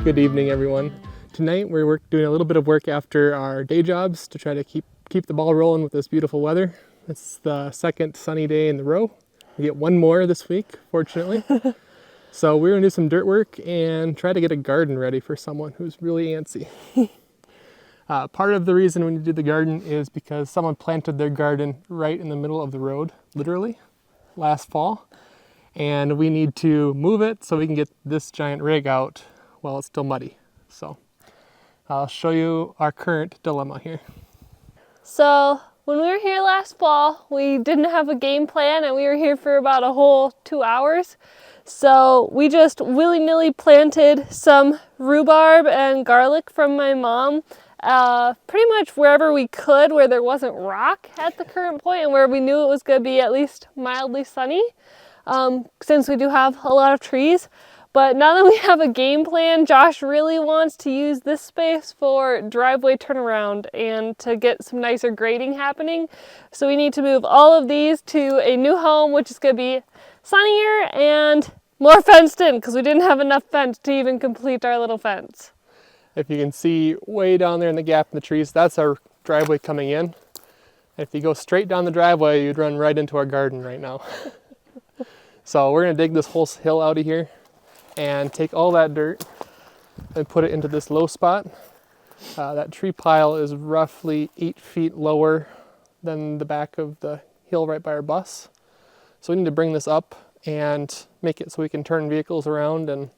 Good evening, everyone. Tonight we're doing a little bit of work after our day jobs to try to keep the ball rolling with this beautiful weather. It's the second sunny day in the row. We get one more this week, fortunately. So we're gonna do some dirt work and try to get a garden ready for someone who's really antsy. Part of the reason we need to do the garden is because someone planted their garden right in the middle of the road, literally, last fall. And we need to move it so we can get this giant rig out while it's still muddy. So I'll show you our current dilemma here. So when we were here last fall, we didn't have a game plan and we were here for about a whole 2 hours. So we just willy-nilly planted some rhubarb and garlic from my mom pretty much wherever we could, where there wasn't rock at the current point and where we knew it was going to be at least mildly sunny, since we do have a lot of trees. But now that we have a game plan, Josh really wants to use this space for driveway turnaround and to get some nicer grading happening. So we need to move all of these to a new home, which is going to be sunnier and more fenced in because we didn't have enough fence to even complete our little fence. If you can see way down there in the gap in the trees, that's our driveway coming in. If you go straight down the driveway, you'd run right into our garden right now. So we're gonna dig this whole hill out of here and take all that dirt and put it into this low spot. That tree pile is roughly 8 feet lower than the back of the hill right by our bus. So we need to bring this up and make it so we can turn vehicles around, and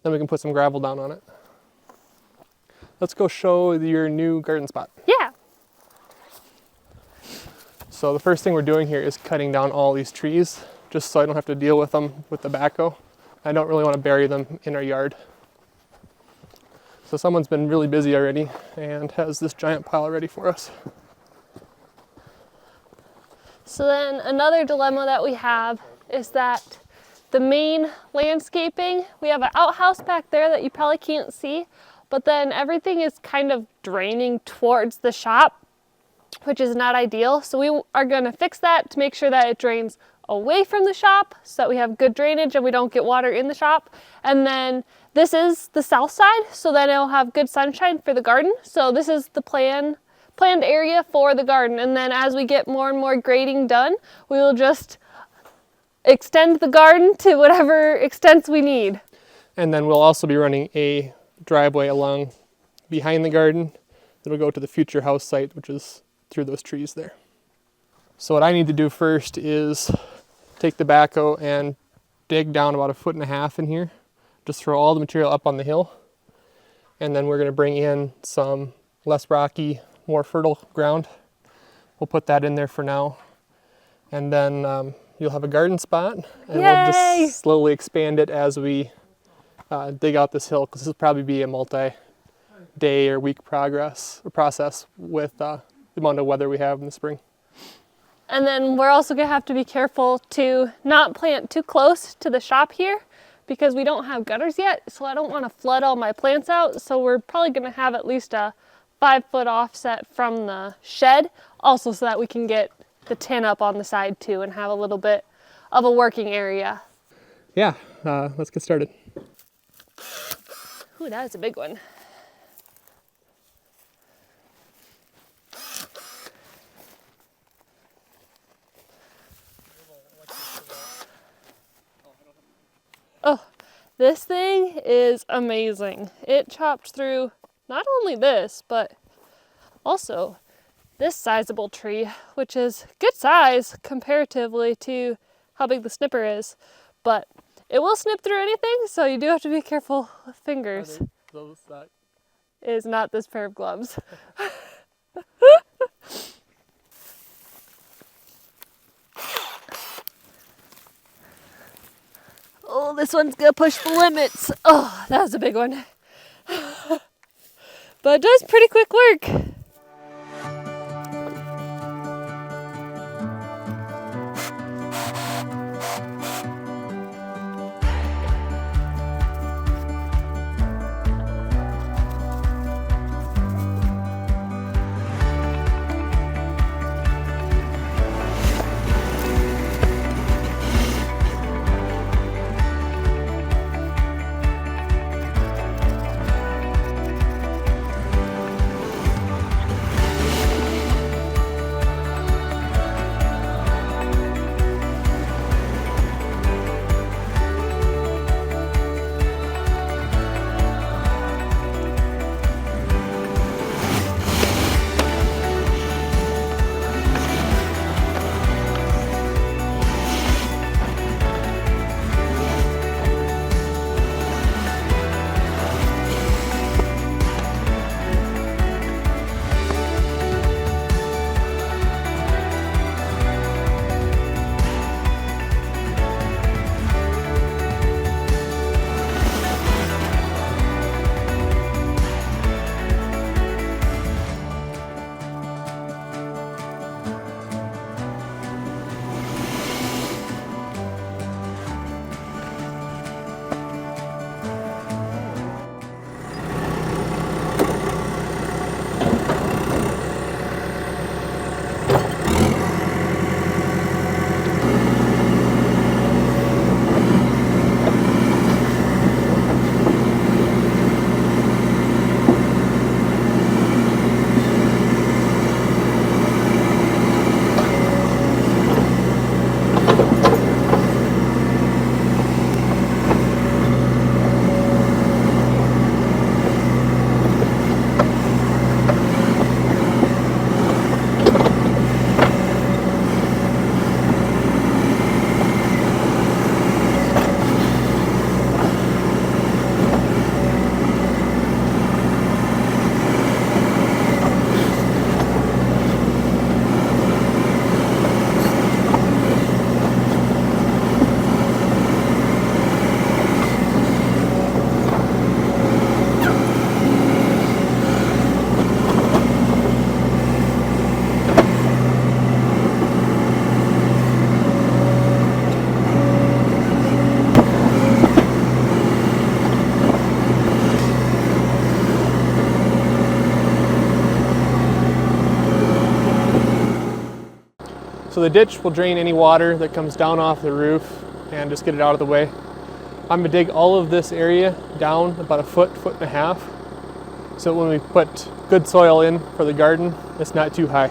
then we can put some gravel down on it. Let's go show your new garden spot. Yeah. So the first thing we're doing here is cutting down all these trees, just so I don't have to deal with them with the backhoe. I don't really want to bury them in our yard. So someone's been really busy already and has this giant pile ready for us. So then another dilemma that we have is that the main landscaping, we have an outhouse back there that you probably can't see, but then everything is kind of draining towards the shop, which is not ideal. So we are going to fix that to make sure that it drains away from the shop so that we have good drainage and we don't get water in the shop. And then this is the south side, so then it'll have good sunshine for the garden. So this is the planned area for the garden. And then as we get more and more grading done, we will just extend the garden to whatever extents we need. And then we'll also be running a driveway along behind the garden that'll go to the future house site, which is through those trees there. So what I need to do first is take the backhoe and dig down about 1.5 feet in here. Just throw all the material up on the hill. And then we're going to bring in some less rocky, more fertile ground. We'll put that in there for now. And then you'll have a garden spot. And Yay! We'll just slowly expand it as we dig out this hill, because this will probably be a multi-day or week process with the amount of weather we have in the spring. And then we're also going to have to be careful to not plant too close to the shop here because we don't have gutters yet, so I don't want to flood all my plants out. So we're probably going to have at least a 5-foot offset from the shed, also so that we can get the tin up on the side too and have a little bit of a working area. Yeah, let's get started. Ooh, that is a big one. Oh, this thing is amazing. It chopped through not only this, but also this sizable tree, which is good size comparatively to how big the snipper is. But it will snip through anything, so you do have to be careful with fingers. Those that It is not this pair of gloves. Oh, this one's gonna push the limits. Oh, that was a big one. But it does pretty quick work. So the ditch will drain any water that comes down off the roof and just get it out of the way. I'm gonna dig all of this area down about a foot, foot and a half, so when we put good soil in for the garden, it's not too high.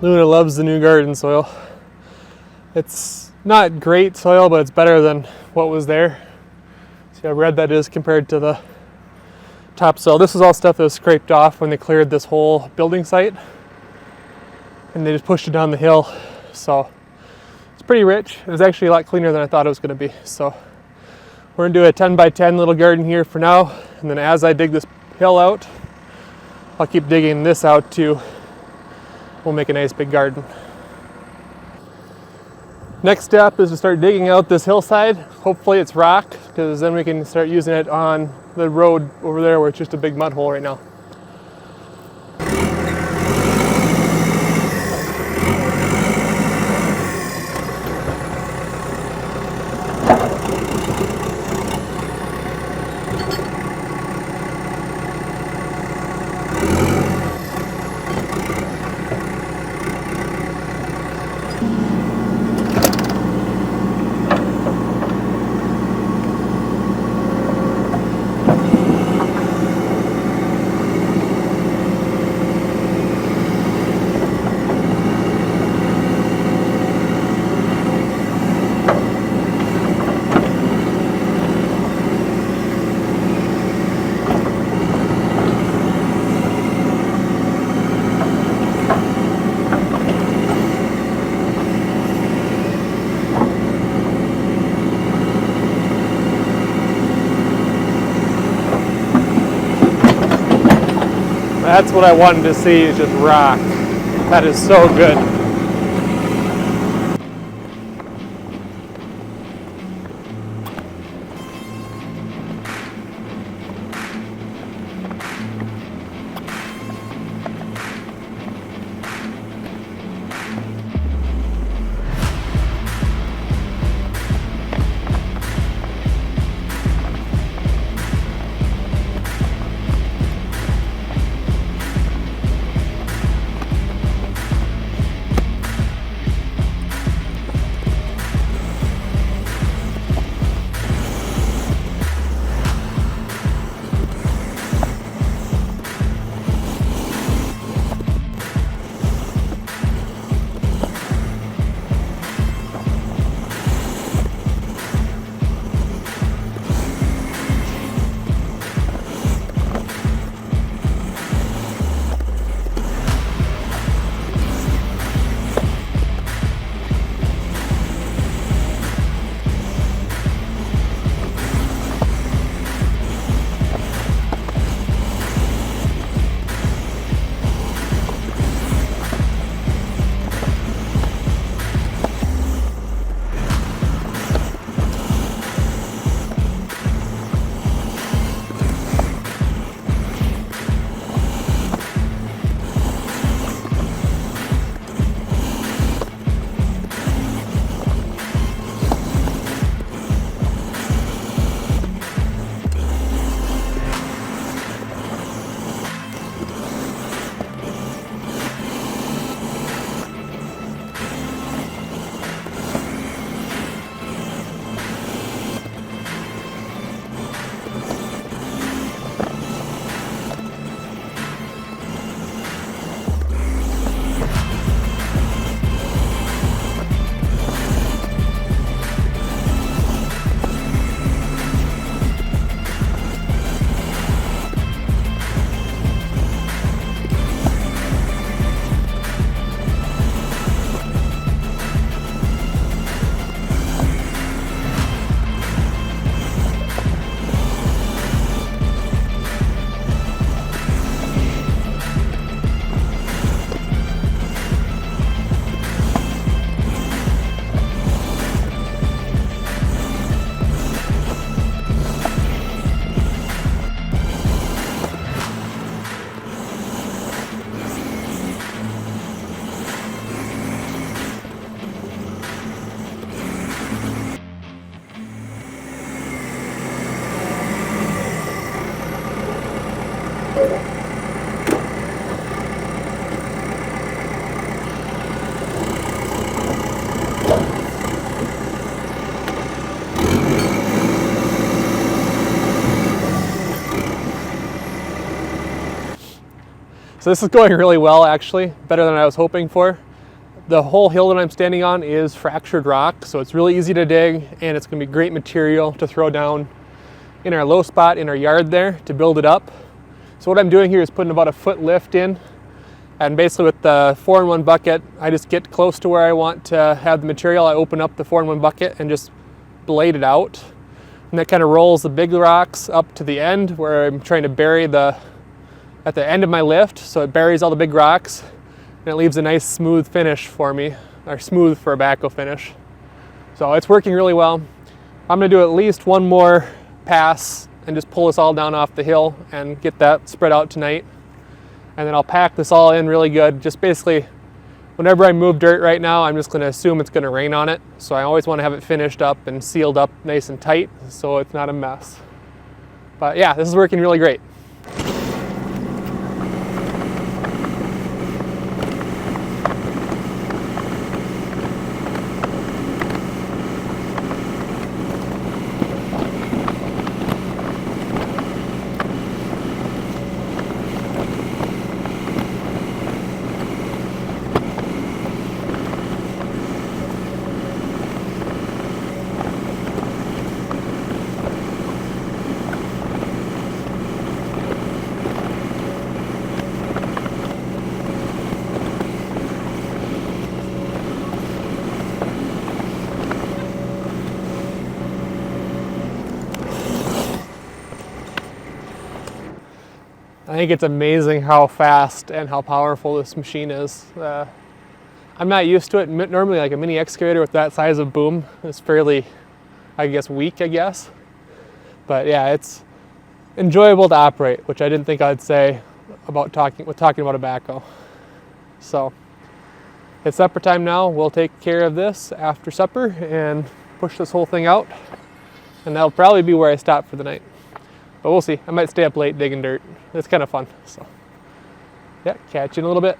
Luna loves the new garden soil. It's not great soil, but it's better than what was there. See how red that is compared to the topsoil. This is all stuff that was scraped off when they cleared this whole building site, and they just pushed it down the hill. So it's pretty rich. It was actually a lot cleaner than I thought it was going to be. So we're going to do a 10 by 10 little garden here for now, and then as I dig this hill out, I'll keep digging this out too. We'll make a nice big garden. Next step is to start digging out this hillside. Hopefully it's rock, because then we can start using it on the road over there where it's just a big mud hole right now. That's what I wanted to see, is just rock. That is so good. So this is going really well, actually, better than I was hoping for. The whole hill that I'm standing on is fractured rock, so it's really easy to dig, and it's going to be great material to throw down in our low spot in our yard there to build it up. So what I'm doing here is putting about a foot lift in, and basically with the 4-in-1 bucket, I just get close to where I want to have the material. I open up the 4-in-1 bucket and just blade it out, and that kind of rolls the big rocks up to the end where I'm trying to bury at the end of my lift, so it buries all the big rocks and it leaves a nice smooth finish for me, or smooth for a backhoe finish. So it's working really well. I'm gonna do at least one more pass and just pull this all down off the hill and get that spread out tonight. And then I'll pack this all in really good. Just basically, whenever I move dirt right now, I'm just gonna assume it's gonna rain on it. So I always wanna have it finished up and sealed up nice and tight so it's not a mess. But yeah, this is working really great. I think it's amazing how fast and how powerful this machine is. I'm not used to it. Normally, like a mini excavator with that size of boom is fairly, I guess, weak, I guess. But yeah, it's enjoyable to operate, which I didn't think I'd say about talking about a backhoe. So it's supper time now. We'll take care of this after supper and push this whole thing out. And that'll probably be where I stop for the night. But we'll see. I might stay up late digging dirt. It's kind of fun. So yeah, catch you in a little bit.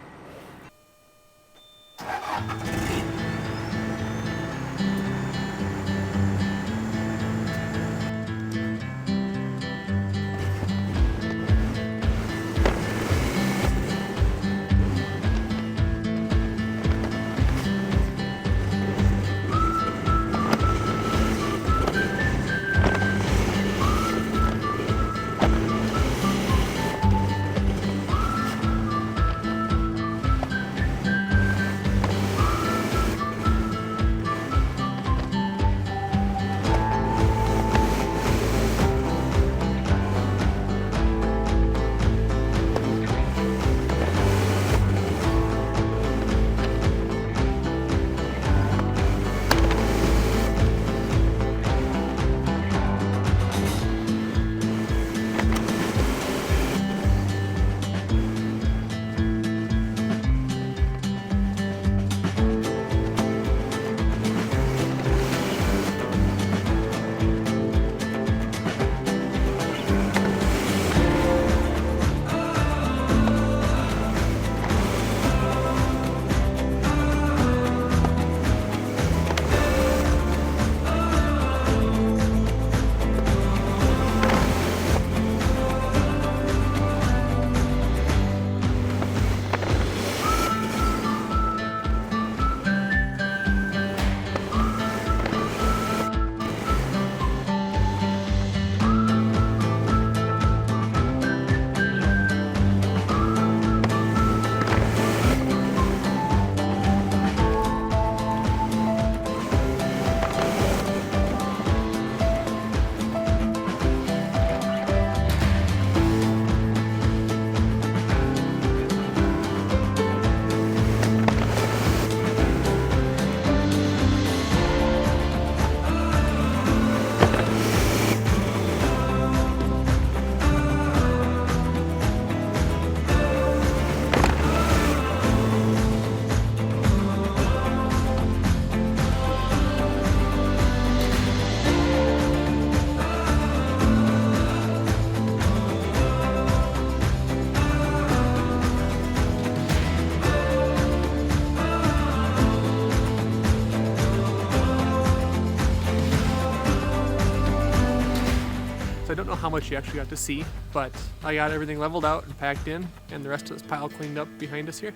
don't know how much you actually got to see, but I got everything leveled out and packed in, and the rest of this pile cleaned up behind us here.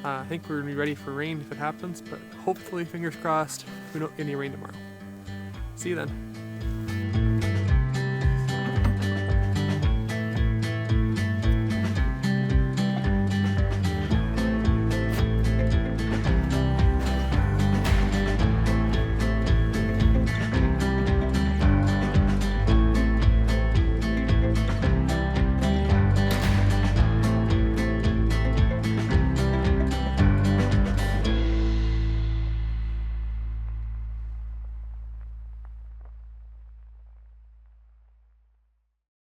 I think we're gonna be ready for rain if it happens, but hopefully, fingers crossed, we don't get any rain tomorrow. See you then.